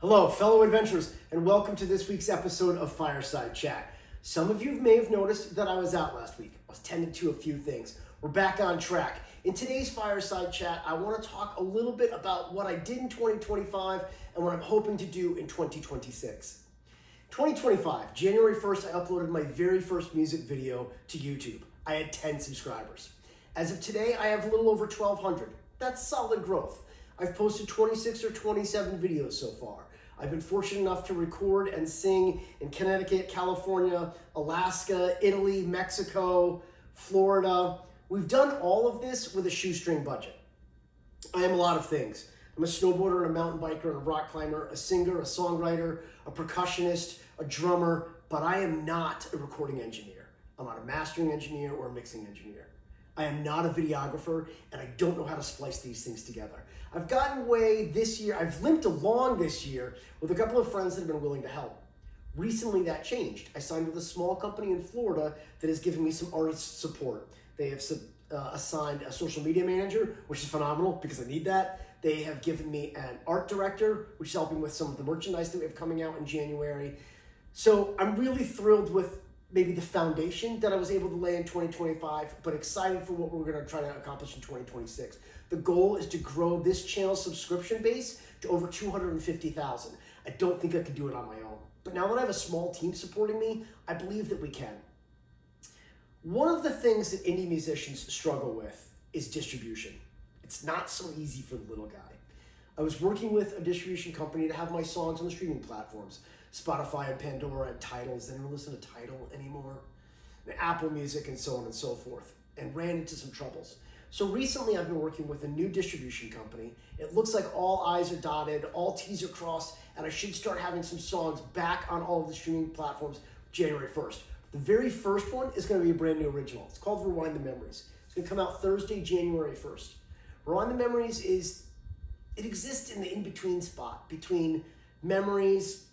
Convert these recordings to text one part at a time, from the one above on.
Hello, fellow adventurers, and welcome to this week's episode of Fireside Chat. Some of you may have noticed that I was out last week. I was tending to a few things. We're back on track. In today's Fireside Chat, I want to talk a little bit about what I did in 2025 and what I'm hoping to do in 2026. 2025, January 1st, I uploaded my very first music video to YouTube. I had 10 subscribers. As of today, I have a little over 1,200. That's solid growth. I've posted 26 or 27 videos so far. I've been fortunate enough to record and sing in Connecticut, California, Alaska, Italy, Mexico, Florida. We've done all of this with a shoestring budget. I am a lot of things. I'm a snowboarder, a mountain biker, and a rock climber, a singer, a songwriter, a percussionist, a drummer, but I am not a recording engineer. I'm not a mastering engineer or a mixing engineer. I am not a videographer, and I don't know how to splice these things together. I've gotten away this year, I've limped along this year with a couple of friends that have been willing to help. Recently that changed. I signed with a small company in Florida that has given me some artist support. They have assigned a social media manager, which is phenomenal because I need that. They have given me an art director, which is helping with some of the merchandise that we have coming out in January. So I'm really thrilled with maybe the foundation that I was able to lay in 2025, but excited for what we're going to try to accomplish in 2026. The goal is to grow this channel's subscription base to over 250,000. I don't think I could do it on my own. But now that I have a small team supporting me, I believe that we can. One of the things that indie musicians struggle with is distribution. It's not so easy for the little guy. I was working with a distribution company to have my songs on the streaming platforms, Spotify and Pandora and Tidal. Does anyone listen to Tidal anymore? And Apple Music and so on and so forth, and ran into some troubles. So recently I've been working with a new distribution company. It looks like all I's are dotted, all T's are crossed, and I should start having some songs back on all of the streaming platforms January 1st. The very first one is going to be a brand new original. It's called Rewind the Memories. It's going to come out Thursday, January 1st. Rewind the Memories it exists in the in-between spot between memories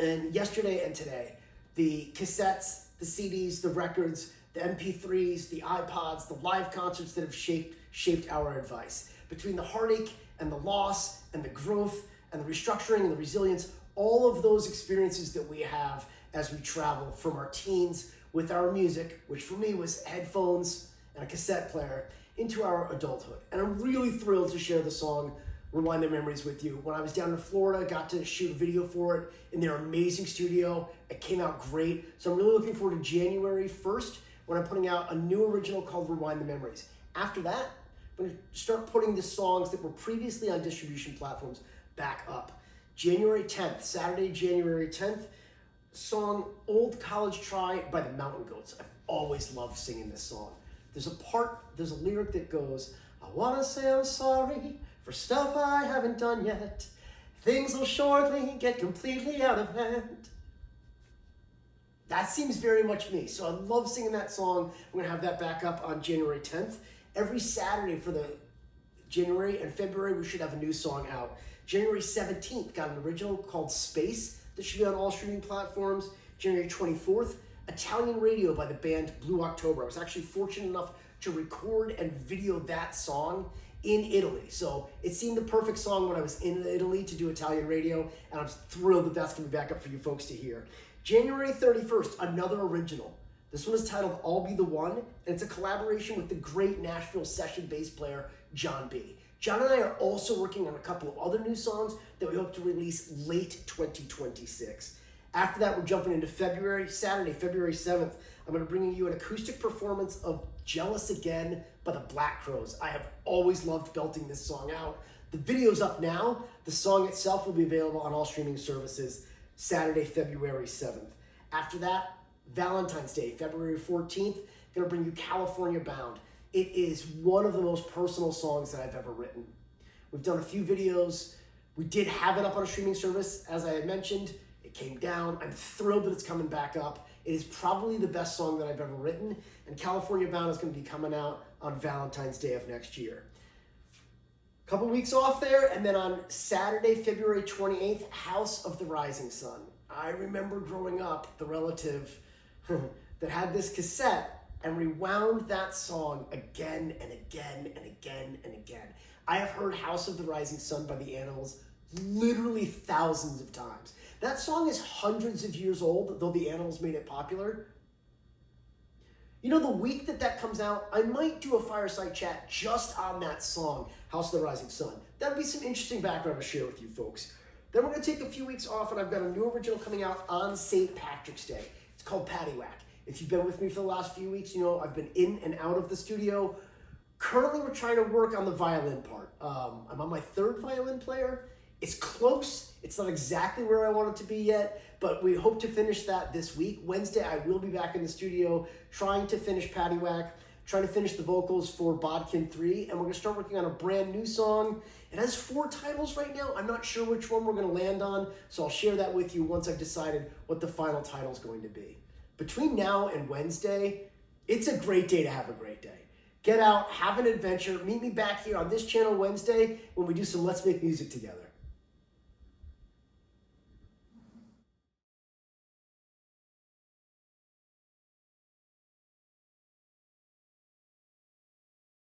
and yesterday and today. The cassettes, the CDs, the records, the MP3s, the iPods, the live concerts that have shaped our advice. Between the heartache and the loss and the growth and the restructuring and the resilience, all of those experiences that we have as we travel from our teens with our music, which for me was headphones and a cassette player, into our adulthood. And I'm really thrilled to share the song Rewind the Memories with you. When I was down in Florida, got to shoot a video for it in their amazing studio. It came out great. So I'm really looking forward to January 1st when I'm putting out a new original called Rewind the Memories. After that, I'm going to start putting the songs that were previously on distribution platforms back up. January 10th, Saturday, January 10th, song Old College Try by the Mountain Goats. I've always loved singing this song. There's a lyric that goes, I want to say I'm sorry for stuff I haven't done yet. Things will shortly get completely out of hand. That seems very much me. So I love singing that song. I'm going to have that back up on January 10th. Every Saturday for the January and February, we should have a new song out. January 17th, got an original called Space that should be on all streaming platforms. January 24th, Italian Radio by the band Blue October. I was actually fortunate enough to record and video that song in Italy. So it seemed the perfect song when I was in Italy to do Italian Radio, and I'm thrilled that that's going to be back up for you folks to hear. January 31st, another original. This one is titled I'll Be the One, and it's a collaboration with the great Nashville session bass player, Jon B. Jon and I are also working on a couple of other new songs that we hope to release late 2026. After that, we're jumping into February. Saturday, February 7th, I'm going to bring you an acoustic performance of Jealous Again by the Black Crowes. I have always loved belting this song out. The video's up now. The song itself will be available on all streaming services Saturday, February 7th. After that, Valentine's Day, February 14th, going to bring you California Bound. It is one of the most personal songs that I've ever written. We've done a few videos. We did have it up on a streaming service, as I had mentioned. It came down. I'm thrilled that it's coming back up. It is probably the best song that I've ever written, and California Bound is going to be coming out on Valentine's Day of next year. A couple weeks off there, and then on Saturday, February 28th, House of the Rising Sun. I remember growing up, the relative that had this cassette and rewound that song again and again and again and again. I have heard House of the Rising Sun by the Animals literally thousands of times. That song is hundreds of years old, though the Animals made it popular. You know, the week that comes out, I might do a fireside chat just on that song, House of the Rising Sun. That'll be some interesting background to share with you folks. Then we're going to take a few weeks off, and I've got a new original coming out on St. Patrick's Day. It's called Paddywhack. If you've been with me for the last few weeks, you know I've been in and out of the studio. Currently, we're trying to work on the violin part. I'm on my third violin player. It's close. It's not exactly where I want it to be yet, but we hope to finish that this week. Wednesday, I will be back in the studio trying to finish Paddywhack, trying to finish the vocals for Bodkin 3, and we're going to start working on a brand new song. It has 4 titles right now. I'm not sure which one we're going to land on, so I'll share that with you once I've decided what the final title is going to be. Between now and Wednesday, it's a great day to have a great day. Get out, have an adventure. Meet me back here on this channel Wednesday when we do some Let's Make Music together.